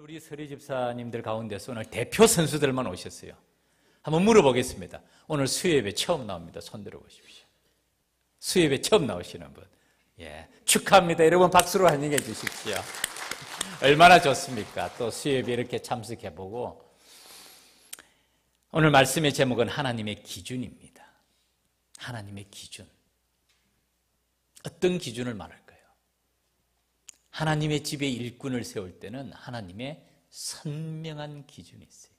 우리 서리 집사님들 가운데서 오늘 대표 선수들만 오셨어요. 한번 물어보겠습니다. 오늘 수요예배 처음 나옵니다. 손 들어보십시오. 수요예배 처음 나오시는 분. 예, 축하합니다. 여러분 박수로 환영해 주십시오. 얼마나 좋습니까? 또 수요예배 이렇게 참석해보고. 오늘 말씀의 제목은 하나님의 기준입니다. 하나님의 기준. 어떤 기준을 말할까요? 하나님의 집에 일꾼을 세울 때는 하나님의 선명한 기준이 있어요.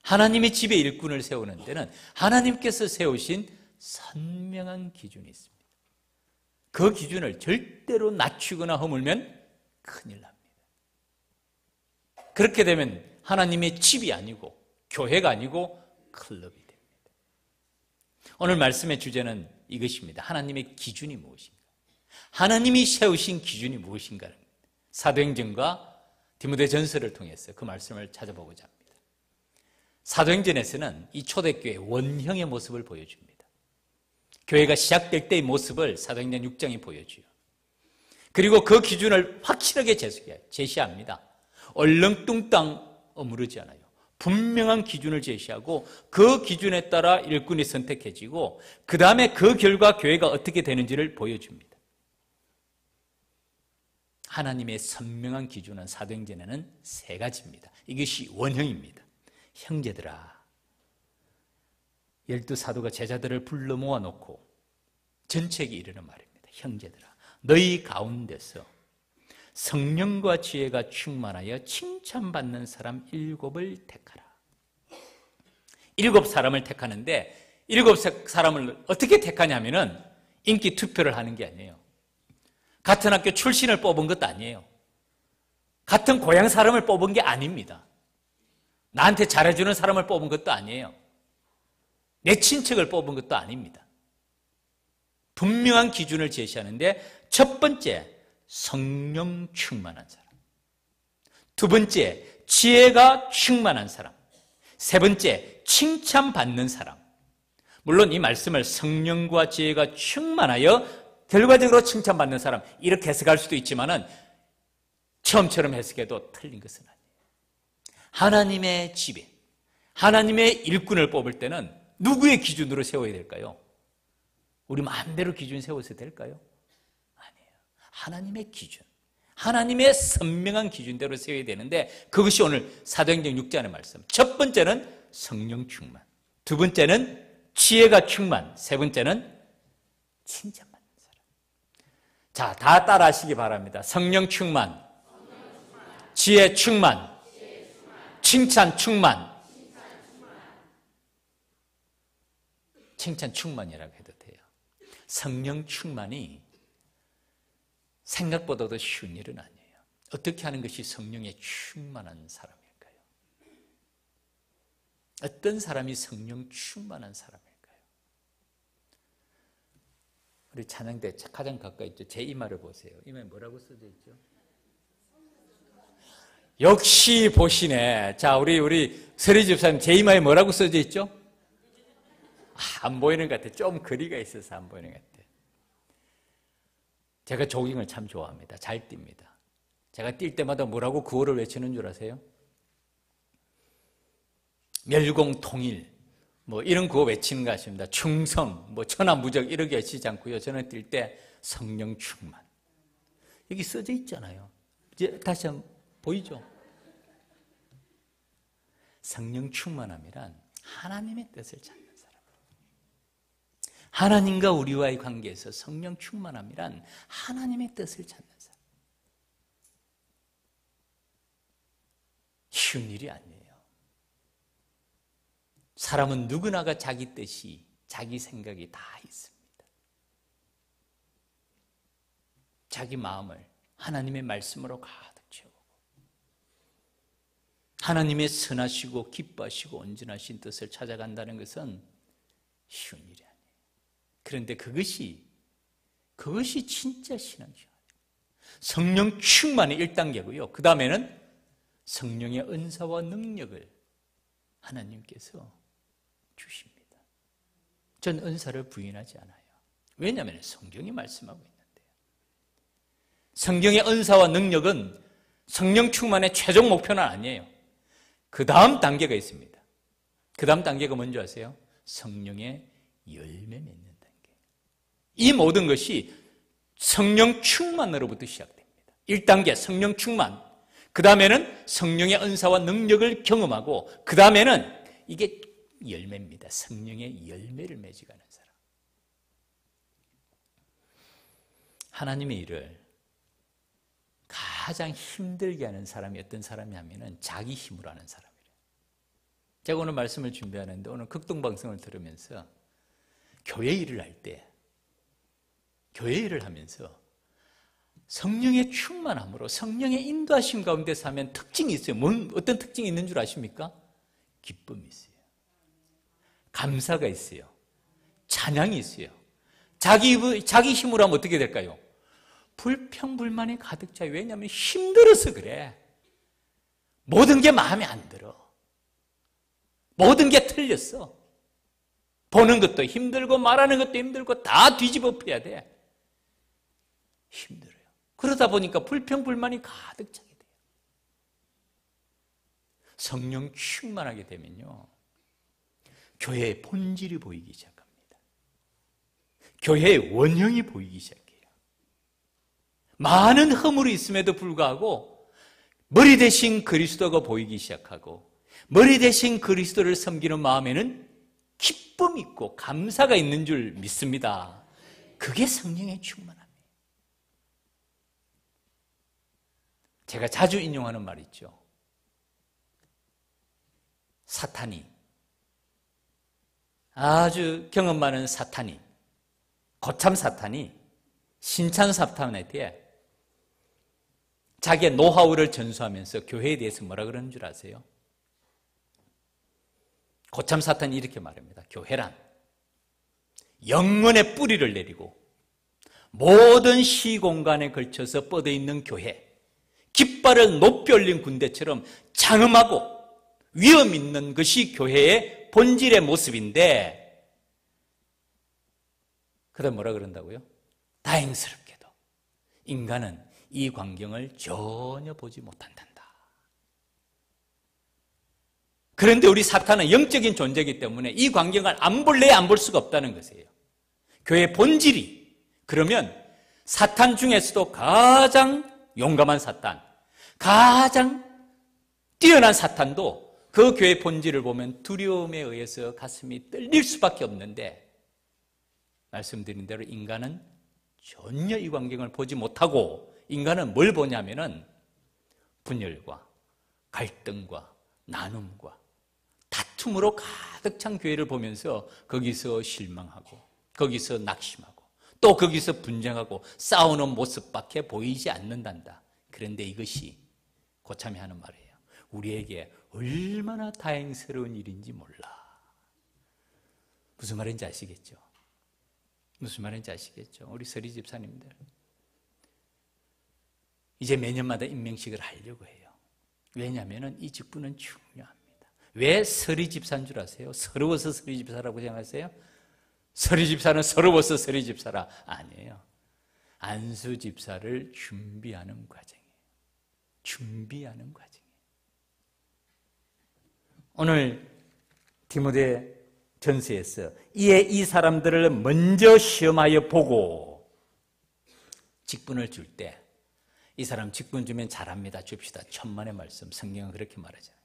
하나님의 집에 일꾼을 세우는 데는 하나님께서 세우신 선명한 기준이 있습니다. 그 기준을 절대로 낮추거나 허물면 큰일 납니다. 그렇게 되면 하나님의 집이 아니고 교회가 아니고 클럽이 됩니다. 오늘 말씀의 주제는 이것입니다. 하나님의 기준이 무엇인가? 하나님이 세우신 기준이 무엇인가? 사도행전과 디모데전서를 통해서 그 말씀을 찾아보고자 합니다. 사도행전에서는 이 초대교회 원형의 모습을 보여줍니다. 교회가 시작될 때의 모습을 사도행전 6장이 보여줘요. 그리고 그 기준을 확실하게 제시합니다. 얼렁뚱땅 어무르지 않아요. 분명한 기준을 제시하고 그 기준에 따라 일꾼이 선택해지고 그 다음에 그 결과 교회가 어떻게 되는지를 보여줍니다. 하나님의 선명한 기준은 사도행전에는 세 가지입니다. 이것이 원형입니다. 형제들아, 12사도가 제자들을 불러 모아놓고 전체에게 이르는 말입니다. 형제들아, 너희 가운데서 성령과 지혜가 충만하여 칭찬받는 사람 7을 택하라. 7사람을 택하는데 7사람을 어떻게 택하냐면은 인기 투표를 하는 게 아니에요. 같은 학교 출신을 뽑은 것도 아니에요. 같은 고향 사람을 뽑은 게 아닙니다. 나한테 잘해주는 사람을 뽑은 것도 아니에요. 내 친척을 뽑은 것도 아닙니다. 분명한 기준을 제시하는데 첫 번째, 성령 충만한 사람. 두 번째, 지혜가 충만한 사람. 세 번째, 칭찬받는 사람. 물론 이 말씀을 성령과 지혜가 충만하여 결과적으로 칭찬받는 사람, 이렇게 해석할 수도 있지만은 처음처럼 해석해도 틀린 것은 아니에요. 하나님의 집에, 하나님의 일꾼을 뽑을 때는 누구의 기준으로 세워야 될까요? 우리 마음대로 기준 세워서 될까요? 아니에요. 하나님의 기준, 하나님의 선명한 기준대로 세워야 되는데 그것이 오늘 사도행전 6장의 말씀. 첫 번째는 성령 충만, 두 번째는 지혜가 충만, 세 번째는 칭찬. 자, 다 따라 하시기 바랍니다. 성령 충만, 지혜 충만, 칭찬 충만. 칭찬 충만이라고 해도 돼요. 성령 충만이 생각보다도 쉬운 일은 아니에요. 어떻게 하는 것이 성령에 충만한 사람일까요? 어떤 사람이 성령 충만한 사람일까요? 우리 찬양대 가장 가까이 있죠. 제 이마를 보세요. 이마에 뭐라고 써져 있죠? 역시 보시네. 자, 우리 서리 집사님 제 이마에 뭐라고 써져 있죠? 안 보이는 것 같아. 좀 거리가 있어서 안 보이는 것 같아. 제가 조깅을 참 좋아합니다. 잘 뜁니다. 제가 뛸 때마다 뭐라고 구호를 외치는 줄 아세요? 멸공통일, 뭐 이런 구호 외치는 것 같습니다. 충성, 뭐 천하무적 이렇게 외치지 않고요. 저는 뛸 때 성령 충만. 여기 써져 있잖아요. 이제 다시 한번 보이죠? 성령 충만함이란 하나님의 뜻을 찾는 사람. 하나님과 우리와의 관계에서 성령 충만함이란 하나님의 뜻을 찾는 사람. 쉬운 일이 아니에요. 사람은 누구나가 자기 뜻이, 자기 생각이 다 있습니다. 자기 마음을 하나님의 말씀으로 가득 채우고 하나님의 선하시고 기뻐하시고 온전하신 뜻을 찾아간다는 것은 쉬운 일이 아니에요. 그런데 그것이 진짜 신앙이에요. 성령 충만이 1단계고요. 그 다음에는 성령의 은사와 능력을 하나님께서 주십니다. 전 은사를 부인하지 않아요. 왜냐하면 성경이 말씀하고 있는데요. 성경의 은사와 능력은 성령 충만의 최종 목표는 아니에요. 그 다음 단계가 있습니다. 그 다음 단계가 뭔지 아세요? 성령의 열매 맺는 단계. 이 모든 것이 성령 충만으로부터 시작됩니다. 1단계 성령 충만, 그 다음에는 성령의 은사와 능력을 경험하고, 그 다음에는 이게 열매입니다. 성령의 열매를 맺어가는 사람. 하나님의 일을 가장 힘들게 하는 사람이 어떤 사람이냐면 자기 힘으로 하는 사람이에요. 제가 오늘 말씀을 준비하는데 오늘 극동방송을 들으면서 교회 일을 할 때, 교회 일을 하면서 성령의 충만함으로 성령의 인도하심 가운데서 하면 특징이 있어요. 어떤 특징이 있는 줄 아십니까? 기쁨이 있어요. 감사가 있어요. 찬양이 있어요. 자기 힘으로 하면 어떻게 될까요? 불평불만이 가득 차요. 왜냐하면 힘들어서 그래. 모든 게 마음에 안 들어. 모든 게 틀렸어. 보는 것도 힘들고 말하는 것도 힘들고 다 뒤집어 펴야 돼. 힘들어요. 그러다 보니까 불평불만이 가득 차게 돼요. 성령 충만하게 되면요, 교회의 본질이 보이기 시작합니다. 교회의 원형이 보이기 시작해요. 많은 허물이 있음에도 불구하고 머리 대신 그리스도가 보이기 시작하고, 머리 대신 그리스도를 섬기는 마음에는 기쁨이 있고 감사가 있는 줄 믿습니다. 그게 성령의 충만함이에요. 제가 자주 인용하는 말 있죠. 사탄이, 아주 경험 많은 사탄이, 거참 사탄이 신찬 사탄에게 자기의 노하우를 전수하면서 교회에 대해서 뭐라 그러는 줄 아세요? 고참 사탄이 이렇게 말합니다. 교회란 영혼의 뿌리를 내리고 모든 시공간에 걸쳐서 뻗어 있는 교회, 깃발을 높이 올린 군대처럼 장엄하고 위험 있는 것이 교회의 본질의 모습인데, 그다음 뭐라 그런다고요? 다행스럽게도 인간은 이 광경을 전혀 보지 못한단다. 그런데 우리 사탄은 영적인 존재이기 때문에 이 광경을 안 볼래야 안 볼 수가 없다는 것이에요. 교회의 본질이. 그러면 사탄 중에서도 가장 용감한 사탄, 가장 뛰어난 사탄도 그 교회의 본질을 보면 두려움에 의해서 가슴이 떨릴 수밖에 없는데, 말씀드린 대로 인간은 전혀 이 광경을 보지 못하고, 인간은 뭘 보냐면은 분열과 갈등과 나눔과 다툼으로 가득 찬 교회를 보면서 거기서 실망하고, 거기서 낙심하고, 또 거기서 분쟁하고 싸우는 모습밖에 보이지 않는단다. 그런데 이것이 고참이 하는 말이에요. 우리에게 얼마나 다행스러운 일인지 몰라. 무슨 말인지 아시겠죠? 무슨 말인지 아시겠죠? 우리 서리 집사님들 이제 매년마다 임명식을 하려고 해요. 왜냐하면 이 직분은 중요합니다. 왜 서리 집사인 줄 아세요? 서러워서 서리 집사라고 생각하세요? 서리 집사는 서러워서 서리 집사라. 아니에요. 안수 집사를 준비하는 과정이에요. 준비하는 과정이에요. 오늘 디모데 전서에서 이에 이 사람들을 먼저 시험하여 보고, 직분을 줄 때 이 사람 직분 주면 잘합니다, 줍시다. 천만의 말씀, 성경은 그렇게 말하잖아요.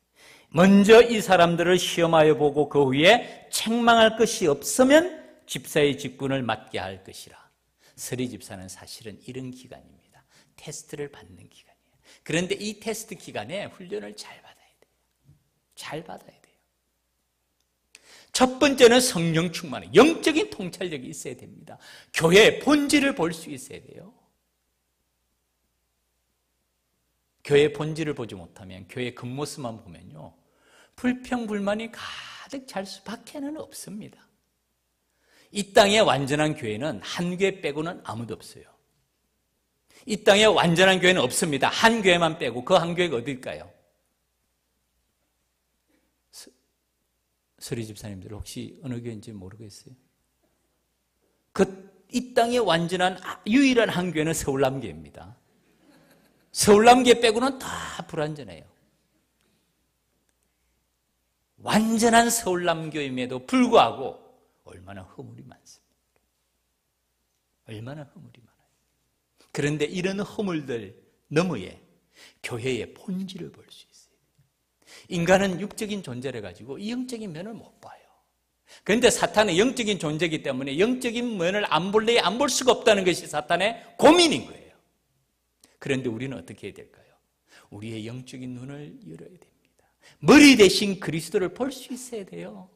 먼저 이 사람들을 시험하여 보고 그 후에 책망할 것이 없으면 집사의 직분을 맡게 할 것이라. 서리 집사는 사실은 이런 기간입니다. 테스트를 받는 기간이에요. 그런데 이 테스트 기간에 훈련을 잘 받아야 돼요. 잘 받아야 돼요. 첫 번째는 성령 충만해. 영적인 통찰력이 있어야 됩니다. 교회의 본질을 볼 수 있어야 돼요. 교회의 본질을 보지 못하면, 교회의 겉모습만 보면요, 불평불만이 가득 찰 수밖에는 없습니다. 이 땅에 완전한 교회는 한 교회 빼고는 아무도 없어요. 이 땅에 완전한 교회는 없습니다. 한 교회만 빼고. 그 한 교회가 어딜까요? 서리 집사님들 혹시 어느 교회인지 모르겠어요? 이 땅에 완전한 유일한 한 교회는 서울남교회입니다. 서울남교회 빼고는 다 불완전해요. 완전한 서울남교임에도 불구하고 얼마나 허물이 많습니까? 얼마나 허물이 많아요. 그런데 이런 허물들 너머에 교회의 본질을 볼 수 있어요. 인간은 육적인 존재를 가지고 이 영적인 면을 못 봐요. 그런데 사탄은 영적인 존재이기 때문에 영적인 면을 안 볼래야 안 볼 수가 없다는 것이 사탄의 고민인 거예요. 그런데 우리는 어떻게 해야 될까요? 우리의 영적인 눈을 열어야 됩니다. 머리 대신 그리스도를 볼 수 있어야 돼요.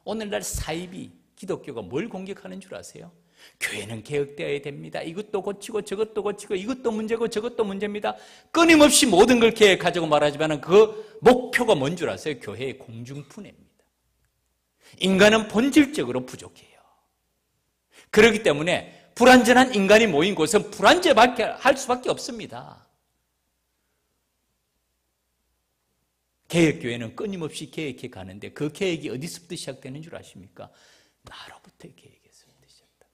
오늘날 사이비 기독교가 뭘 공격하는 줄 아세요? 교회는 개혁되어야 됩니다. 이것도 고치고 저것도 고치고 이것도 문제고 저것도 문제입니다. 끊임없이 모든 걸 개혁하자고 말하지만 그 목표가 뭔 줄 아세요? 교회의 공중분해입니다. 인간은 본질적으로 부족해요. 그렇기 때문에 불완전한 인간이 모인 곳은 불완전하게 할 수밖에 없습니다. 개혁교회는 끊임없이 개혁해 가는데 그 개혁이 어디서부터 시작되는 줄 아십니까? 나로부터의 개혁에서부터 시작됩니다.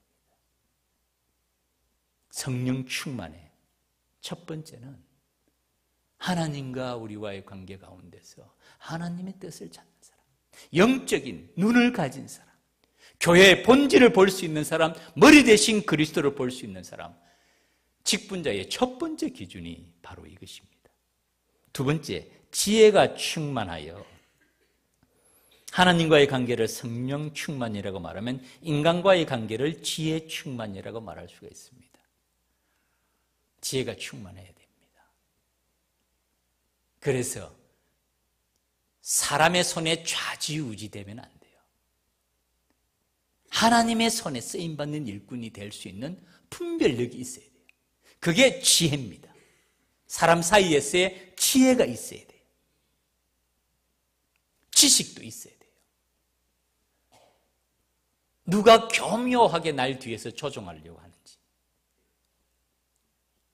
성령 충만의 첫 번째는 하나님과 우리와의 관계 가운데서 하나님의 뜻을 찾는 사람, 영적인 눈을 가진 사람, 교회의 본질을 볼 수 있는 사람, 머리 대신 그리스도를 볼 수 있는 사람, 직분자의 첫 번째 기준이 바로 이것입니다. 두 번째, 지혜가 충만하여. 하나님과의 관계를 성령 충만이라고 말하면 인간과의 관계를 지혜 충만이라고 말할 수가 있습니다. 지혜가 충만해야 됩니다. 그래서 사람의 손에 좌지우지되면 안 돼요. 하나님의 손에 쓰임받는 일꾼이 될 수 있는 분별력이 있어야 돼요. 그게 지혜입니다. 사람 사이에서의 지혜가 있어야 돼요. 지식도 있어야 돼요. 누가 교묘하게 날 뒤에서 조종하려고 하는지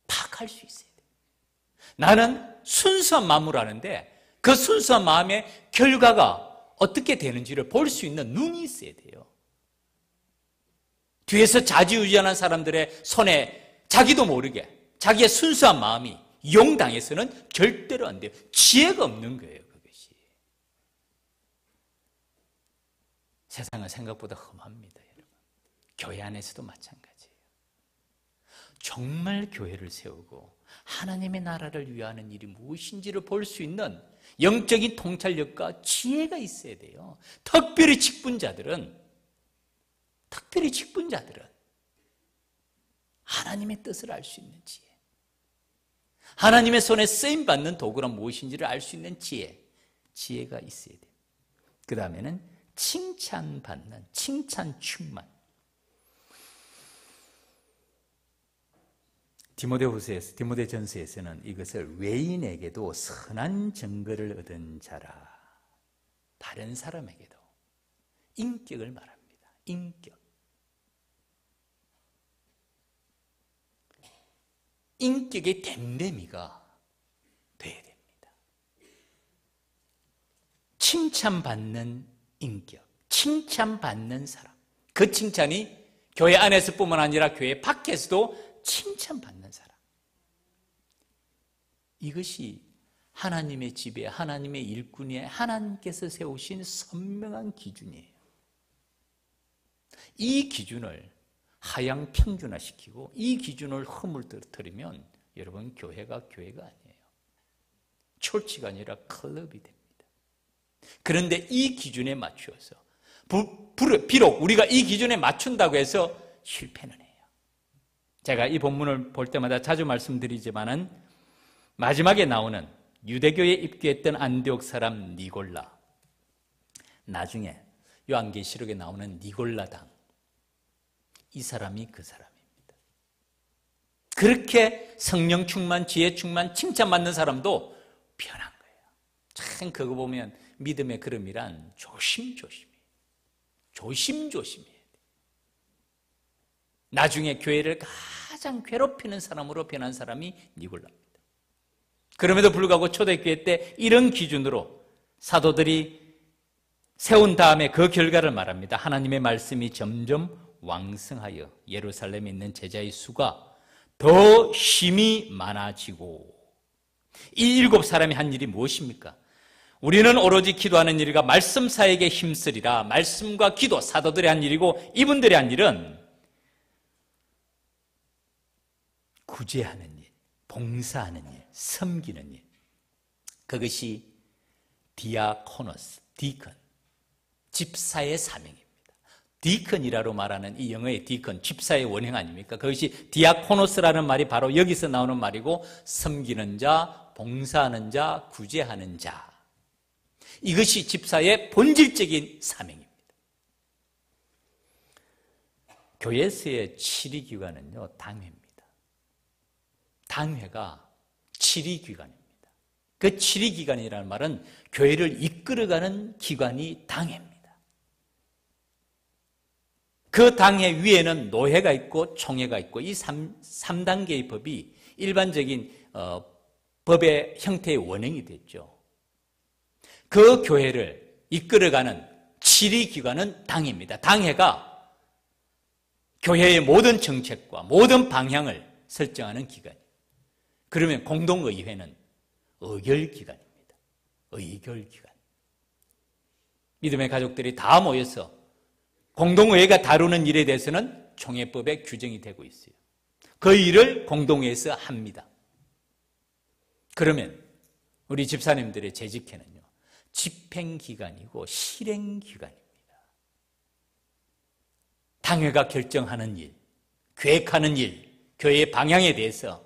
파악할 수 있어야 돼요. 나는 순수한 마음으로 하는데 그 순수한 마음의 결과가 어떻게 되는지를 볼 수 있는 눈이 있어야 돼요. 뒤에서 좌지우지하는 사람들의 손에 자기도 모르게 자기의 순수한 마음이 이용당해서는 절대로 안 돼요. 지혜가 없는 거예요, 그것이. 세상은 생각보다 험합니다, 여러분. 교회 안에서도 마찬가지예요. 정말 교회를 세우고 하나님의 나라를 위하는 일이 무엇인지를 볼 수 있는 영적인 통찰력과 지혜가 있어야 돼요. 특별히 직분자들은 하나님의 뜻을 알 수 있는 지혜, 하나님의 손에 쓰임받는 도구란 무엇인지를 알 수 있는 지혜가 있어야 돼요. 그 다음에는 칭찬받는, 칭찬 충만. 디모데전서에서는 이것을 외인에게도 선한 증거를 얻은 자라, 다른 사람에게도 인격을 말합니다. 인격의 댐댐이가 돼야 됩니다. 칭찬받는 인격, 칭찬받는 사람. 그 칭찬이 교회 안에서뿐만 아니라 교회 밖에서도 칭찬받는 사람. 이것이 하나님의 집에, 하나님의 일꾼에 하나님께서 세우신 선명한 기준이에요. 이 기준을 하향 평준화시키고 이 기준을 허물들이면 여러분 교회가 아니에요. 철치가 아니라 클럽이 됩니다. 그런데 이 기준에 맞추어서 비록 우리가 이 기준에 맞춘다고 해서 실패는 해요. 제가 이 본문을 볼 때마다 자주 말씀드리지만은 마지막에 나오는 유대교에 입교했던 안디옥 사람 니골라, 나중에 요한계시록에 나오는 니골라당, 이 사람이 그 사람입니다. 그렇게 성령 충만, 지혜 충만, 칭찬받는 사람도 변한 거예요. 참 그거 보면 믿음의 걸음이란 조심조심해야 돼. 나중에 교회를 가장 괴롭히는 사람으로 변한 사람이 니골라입니다. 그럼에도 불구하고 초대교회 때 이런 기준으로 사도들이 세운 다음에 그 결과를 말합니다. 하나님의 말씀이 점점 왕성하여 예루살렘에 있는 제자의 수가 더 힘이 많아지고, 이 7사람이 한 일이 무엇입니까? 우리는 오로지 기도하는 일이가 말씀 사역에 힘쓰리라. 말씀과 기도, 사도들이 한 일이고, 이분들이 한 일은 구제하는 일, 봉사하는 일, 섬기는 일. 그것이 디아코노스, 디컨, 집사의 사명입니다. 디컨이라고 말하는 이 영어의 디컨, 집사의 원형 아닙니까? 그것이 디아코노스라는 말이 바로 여기서 나오는 말이고, 섬기는 자, 봉사하는 자, 구제하는 자. 이것이 집사의 본질적인 사명입니다. 교회에서의 치리기관은요, 당회입니다. 당회가 치리기관입니다. 그 치리기관이라는 말은 교회를 이끌어가는 기관이 당회입니다. 그 당회 위에는 노회가 있고 총회가 있고, 이 3단계의 법이 일반적인 법의 형태의 원형이 됐죠. 그 교회를 이끌어가는 치리기관은 당회입니다. 당회가 교회의 모든 정책과 모든 방향을 설정하는 기관이에요. 그러면 공동의회는 의결기관입니다. 의결기관. 믿음의 가족들이 다 모여서 공동의회가 다루는 일에 대해서는 총회법에 규정이 되고 있어요. 그 일을 공동회에서 합니다. 그러면 우리 집사님들의 재직회는요, 집행기관이고 실행기관입니다. 당회가 결정하는 일, 계획하는 일, 교회의 방향에 대해서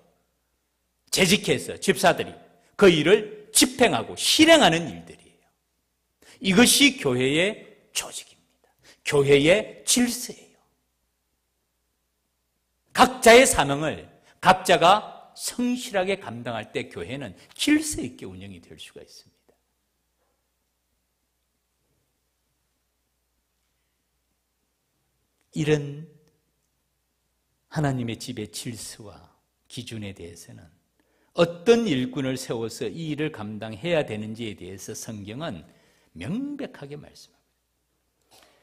재직해서 집사들이 그 일을 집행하고 실행하는 일들이에요. 이것이 교회의 조직입니다. 교회의 질서예요. 각자의 사명을 각자가 성실하게 감당할 때 교회는 질서 있게 운영이 될 수가 있습니다. 이런 하나님의 집의 질서와 기준에 대해서는 어떤 일꾼을 세워서 이 일을 감당해야 되는지에 대해서 성경은 명백하게 말씀합니다.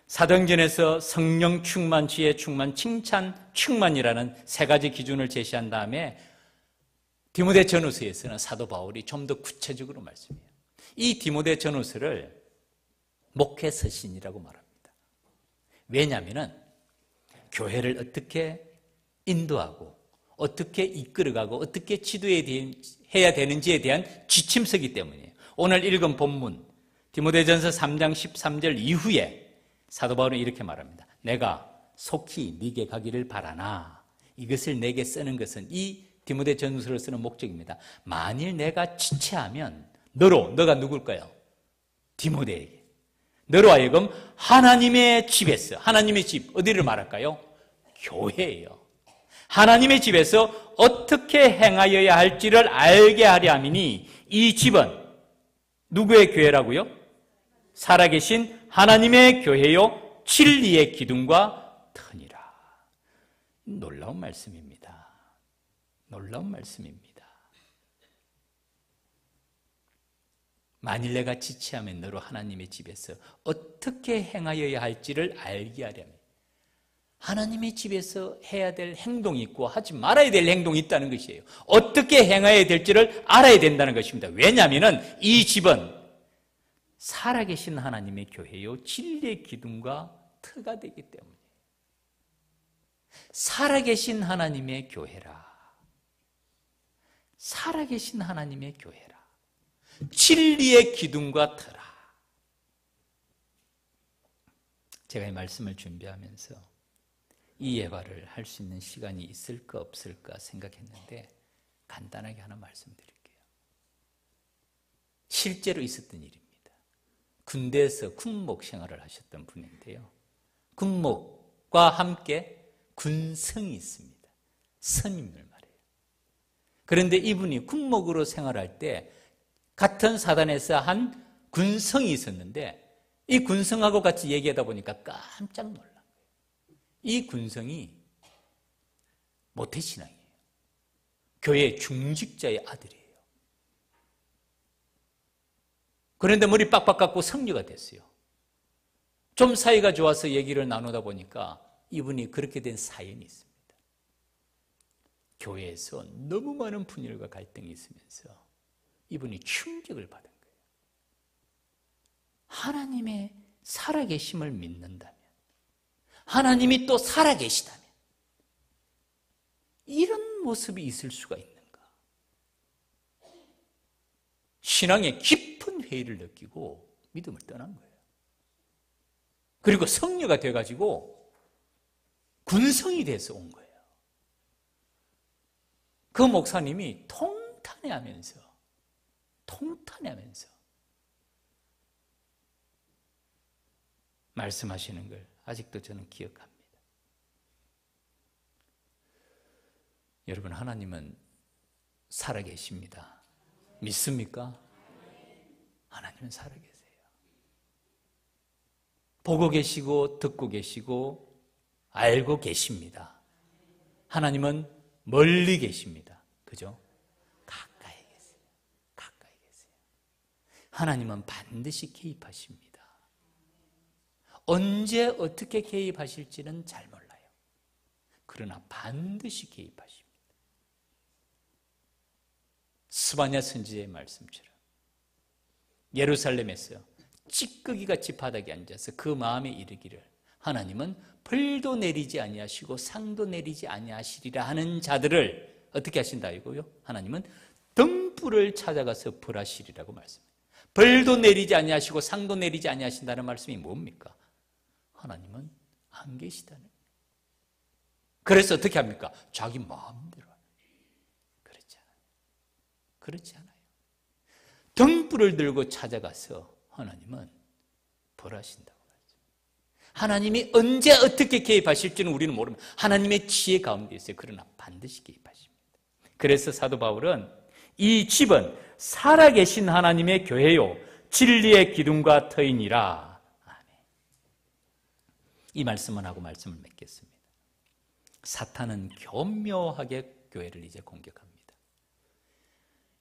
사도행전에서 성령 충만, 지혜 충만, 칭찬 충만이라는 세 가지 기준을 제시한 다음에 디모데전후서에서는 사도 바울이 좀 더 구체적으로 말씀해요. 이 디모데전후서를 목회서신이라고 말합니다. 왜냐하면 교회를 어떻게 인도하고 어떻게 이끌어가고 어떻게 지도해야 되는지에 대한 지침서이기 때문이에요. 오늘 읽은 본문 디모데전서 3장 13절 이후에 사도 바울은 이렇게 말합니다. 내가 속히 네게 가기를 바라나. 이것을 내게 쓰는 것은 이 디모데전서를 쓰는 목적입니다. 만일 내가 지체하면 너가 누굴까요? 디모데에게 너로 하여금 하나님의 집에서, 하나님의 집 어디를 말할까요? 교회예요. 하나님의 집에서 어떻게 행하여야 할지를 알게 하려 함이니 이 집은 누구의 교회라고요? 살아계신 하나님의 교회요 진리의 기둥과 터니라. 놀라운 말씀입니다. 놀라운 말씀입니다. 만일 내가 지체하면 너로 하나님의 집에서 어떻게 행하여야 할지를 알게 하려면 하나님의 집에서 해야 될 행동이 있고 하지 말아야 될 행동이 있다는 것이에요. 어떻게 행해야 될지를 알아야 된다는 것입니다. 왜냐하면 이 집은 살아계신 하나님의 교회요 진리의 기둥과 터가 되기 때문에 살아계신 하나님의 교회라. 살아계신 하나님의 교회라. 진리의 기둥과 터라. 제가 이 말씀을 준비하면서 이 예화를 할 수 있는 시간이 있을까 없을까 생각했는데 간단하게 하나 말씀드릴게요. 실제로 있었던 일입니다. 군대에서 군목 생활을 하셨던 분인데요. 군목과 함께 군성이 있습니다. 선임을 말해요. 그런데 이분이 군목으로 생활할 때 같은 사단에서 한 군성이 있었는데 이 군성하고 같이 얘기하다 보니까 깜짝 놀란 거예요. 이 군성이 모태신앙이에요. 교회 중직자의 아들이에요. 그런데 머리 빡빡 깎고 성녀가 됐어요. 좀 사이가 좋아서 얘기를 나누다 보니까 이분이 그렇게 된 사연이 있습니다. 교회에서 너무 많은 분열과 갈등이 있으면서 이분이 충격을 받은 거예요. 하나님의 살아계심을 믿는다면, 하나님이 또 살아계시다면 이런 모습이 있을 수가 있는가? 신앙의 깊은 회의를 느끼고 믿음을 떠난 거예요. 그리고 성녀가 돼가지고 군성이 돼서 온 거예요. 그 목사님이 통탄해하면서 말씀하시는 걸 아직도 저는 기억합니다. 여러분, 하나님은 살아계십니다. 믿습니까? 하나님은 살아계세요. 보고 계시고 듣고 계시고 알고 계십니다. 하나님은 멀리 계십니다. 그죠? 가까이 계세요. 하나님은 반드시 개입하십니다. 언제 어떻게 개입하실지는 잘 몰라요. 그러나 반드시 개입하십니다. 스바냐 선지자의 말씀처럼 예루살렘에서 찌꺼기같이 바닥에 앉아서 그 마음에 이르기를 하나님은 벌도 내리지 아니하시고 상도 내리지 아니하시리라 하는 자들을 어떻게 하신다 이거요? 하나님은 등불을 찾아가서 벌하시리라고 말씀합니다. 벌도 내리지 아니하시고 상도 내리지 아니하신다는 말씀이 뭡니까? 하나님은 안 계시다는 거예요. 그래서 어떻게 합니까? 자기 마음대로 하는 거예요. 그렇지 않아요. 등불을 들고 찾아가서 하나님은 벌하신다고 말이죠. 하나님이 언제 어떻게 개입하실지는 우리는 모릅니다. 하나님의 지혜 가운데 있어요. 그러나 반드시 개입하십니다. 그래서 사도 바울은 이 집은 살아계신 하나님의 교회요 진리의 기둥과 터이니라. 아멘. 이 말씀을 하고 말씀을 맺겠습니다. 사탄은 교묘하게 교회를 이제 공격합니다.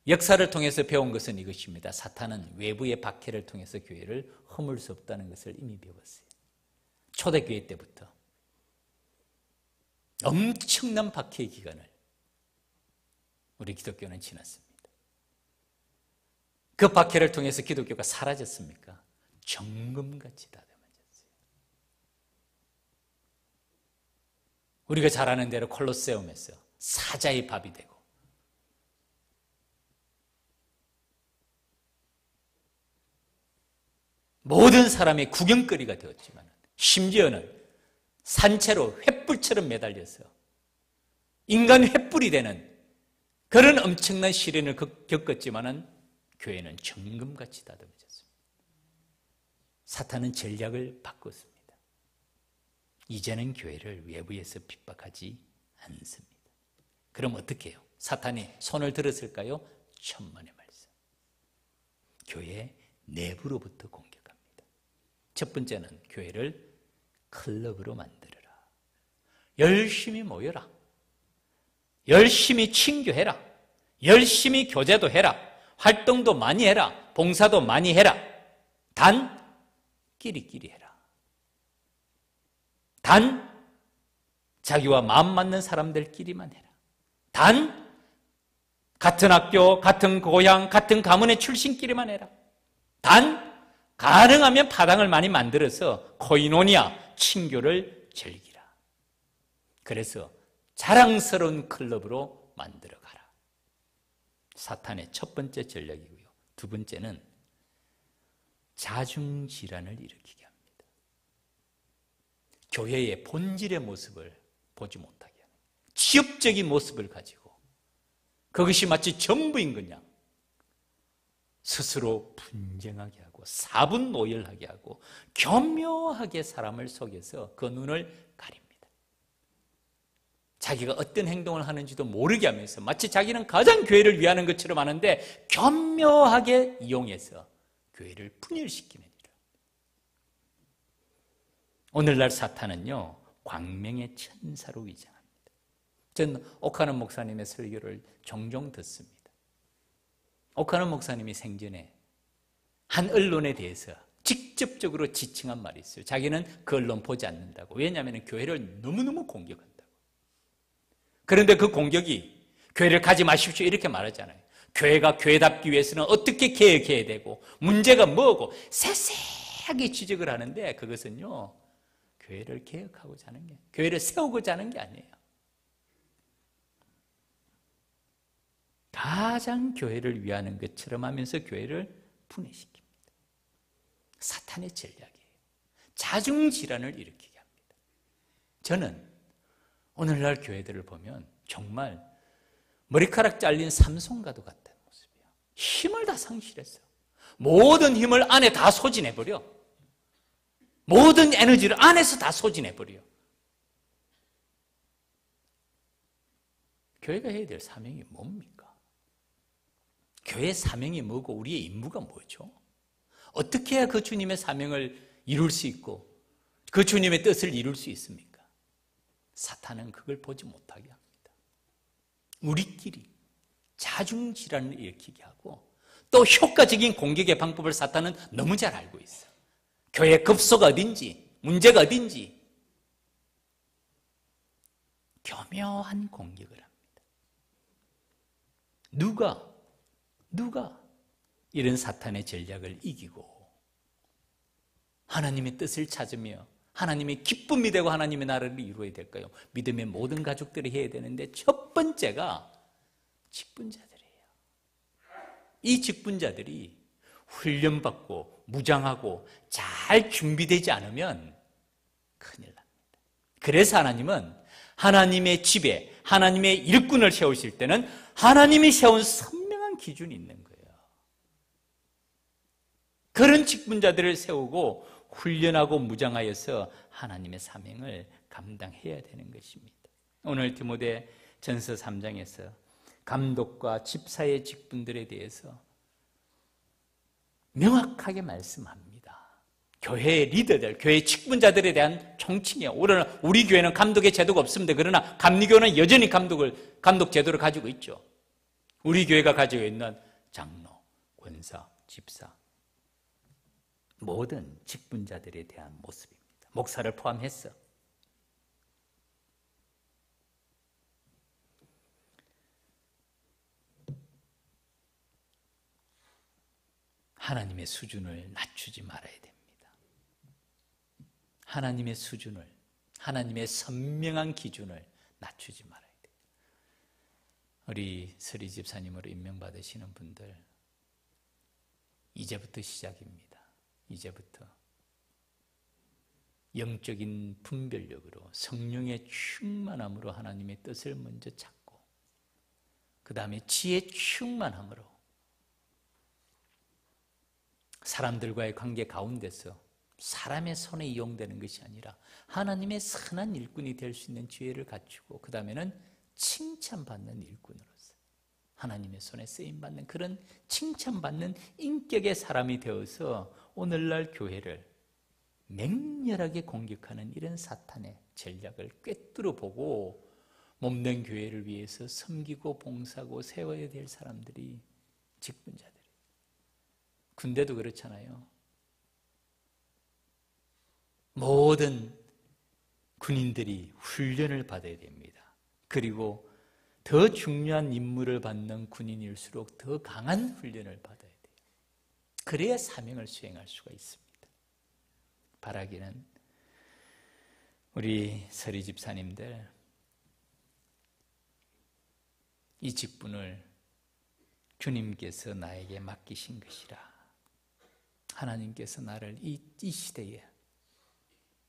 역사를 통해서 배운 것은 이것입니다. 사탄은 외부의 박해를 통해서 교회를 허물 수 없다는 것을 이미 배웠어요. 초대교회 때부터 엄청난 박해의 기간을 우리 기독교는 지났습니다. 그 박해를 통해서 기독교가 사라졌습니까? 정금같이 다듬어졌어요. 우리가 잘 아는 대로 콜로세움에서 사자의 밥이 되고 모든 사람의 구경거리가 되었지만 심지어는 산채로 횃불처럼 매달려서 인간 횃불이 되는 그런 엄청난 시련을 겪었지만 교회는 정금같이 다듬어졌습니다. 사탄은 전략을 바꿨습니다. 이제는 교회를 외부에서 핍박하지 않습니다. 그럼 어떻게 해요? 사탄이 손을 들었을까요? 천만의 말씀. 교회 내부로부터 공격합니다. 첫 번째는 교회를 클럽으로 만들어라. 열심히 모여라. 열심히 친교해라. 열심히 교제도 해라. 활동도 많이 해라. 봉사도 많이 해라. 단 끼리끼리 해라. 단 자기와 마음 맞는 사람들끼리만 해라. 단 같은 학교, 같은 고향, 같은 가문의 출신끼리만 해라. 단 가능하면 파당을 많이 만들어서 코이노니아, 친교를 즐기라. 그래서 자랑스러운 클럽으로 만들어가라. 사탄의 첫 번째 전략이고요. 두 번째는 자중질환을 일으키게 합니다. 교회의 본질의 모습을 보지 못하게 하는 거예요. 지엽적인 모습을 가지고 그것이 마치 전부인 거냐 스스로 분쟁하게 하고 사분노열하게 하고 교묘하게 사람을 속여서 그 눈을 가립니다. 자기가 어떤 행동을 하는지도 모르게 하면서 마치 자기는 가장 교회를 위하는 것처럼 하는데 교묘하게 이용해서 교회를 분열시키는 일. 오늘날 사탄은요 광명의 천사로 위장합니다. 전 옥하는 목사님의 설교를 종종 듣습니다. 옥하는 목사님이 생전에 한 언론에 대해서 직접적으로 지칭한 말이 있어요. 자기는 그 언론 보지 않는다고. 왜냐하면 교회를 너무너무 공격한다고. 그런데 그 공격이 교회를 가지 마십시오 이렇게 말하잖아요. 교회가 교회답기 위해서는 어떻게 개혁해야 되고 문제가 뭐고 세세하게 지적을 하는데 그것은요 교회를 개혁하고자 하는 게, 교회를 세우고자 하는 게 아니에요. 가장 교회를 위하는 것처럼 하면서 교회를 분해시킵니다. 사탄의 전략이에요. 자중질환을 일으키게 합니다. 저는 오늘날 교회들을 보면 정말 머리카락 잘린 삼손과도 같다는 모습이에요. 힘을 다 상실했어요. 모든 힘을 안에 다 소진해버려. 모든 에너지를 안에서 다 소진해버려. 교회가 해야 될 사명이 뭡니까? 교회의 사명이 뭐고 우리의 임무가 뭐죠? 어떻게 해야 그 주님의 사명을 이룰 수 있고 그 주님의 뜻을 이룰 수 있습니까? 사탄은 그걸 보지 못하게 합니다. 우리끼리 자중질환을 일으키게 하고 또 효과적인 공격의 방법을 사탄은 너무 잘 알고 있어. 교회 급소가 어딘지, 문제가 어딘지 교묘한 공격을 합니다. 누가 이런 사탄의 전략을 이기고 하나님의 뜻을 찾으며 하나님의 기쁨이 되고 하나님의 나라를 이루어야 될까요? 믿음의 모든 가족들이 해야 되는데 첫 번째가 직분자들이에요. 이 직분자들이 훈련받고 무장하고 잘 준비되지 않으면 큰일 납니다. 그래서 하나님은 하나님의 집에 하나님의 일꾼을 세우실 때는 하나님이 세운 선명한 기준이 있는 거예요. 그런 직분자들을 세우고 훈련하고 무장하여서 하나님의 사명을 감당해야 되는 것입니다. 오늘 디모데전서 3장에서 감독과 집사의 직분들에 대해서 명확하게 말씀합니다. 교회의 리더들, 교회의 직분자들에 대한 총칭이에요. 우리 교회는 감독의 제도가 없습니다. 그러나 감리교는 여전히 감독 제도를 가지고 있죠. 우리 교회가 가지고 있는 장로, 권사, 집사, 모든 직분자들에 대한 모습입니다. 목사를 포함해서. 하나님의 수준을 낮추지 말아야 됩니다. 하나님의 수준을, 하나님의 선명한 기준을 낮추지 말아야 돼요. 우리 서리 집사님으로 임명받으시는 분들, 이제부터 시작입니다. 이제부터 영적인 분별력으로 성령의 충만함으로 하나님의 뜻을 먼저 찾고 그 다음에 지혜 충만함으로 사람들과의 관계 가운데서 사람의 손에 이용되는 것이 아니라 하나님의 선한 일꾼이 될 수 있는 지혜를 갖추고 그 다음에는 칭찬받는 일꾼으로서 하나님의 손에 쓰임받는 그런 칭찬받는 인격의 사람이 되어서 오늘날 교회를 맹렬하게 공격하는 이런 사탄의 전략을 꿰뚫어 보고 몸된 교회를 위해서 섬기고 봉사하고 세워야 될 사람들이 직분자들이에요. 군대도 그렇잖아요. 모든 군인들이 훈련을 받아야 됩니다. 그리고 더 중요한 임무를 받는 군인일수록 더 강한 훈련을 받아야 돼요. 그래야 사명을 수행할 수가 있습니다. 바라기는 우리 서리 집사님들 이 직분을 주님께서 나에게 맡기신 것이라, 하나님께서 나를 이 시대에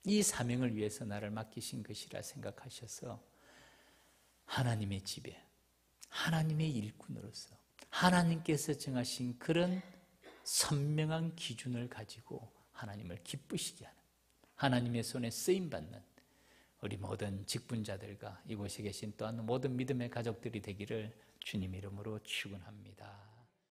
이 사명을 위해서 나를 맡기신 것이라 생각하셔서 하나님의 집에 하나님의 일꾼으로서 하나님께서 정하신 그런 선명한 기준을 가지고 하나님을 기쁘시게 하는, 하나님의 손에 쓰임받는 우리 모든 직분자들과 이곳에 계신 또한 모든 믿음의 가족들이 되기를 주님 이름으로 축원합니다.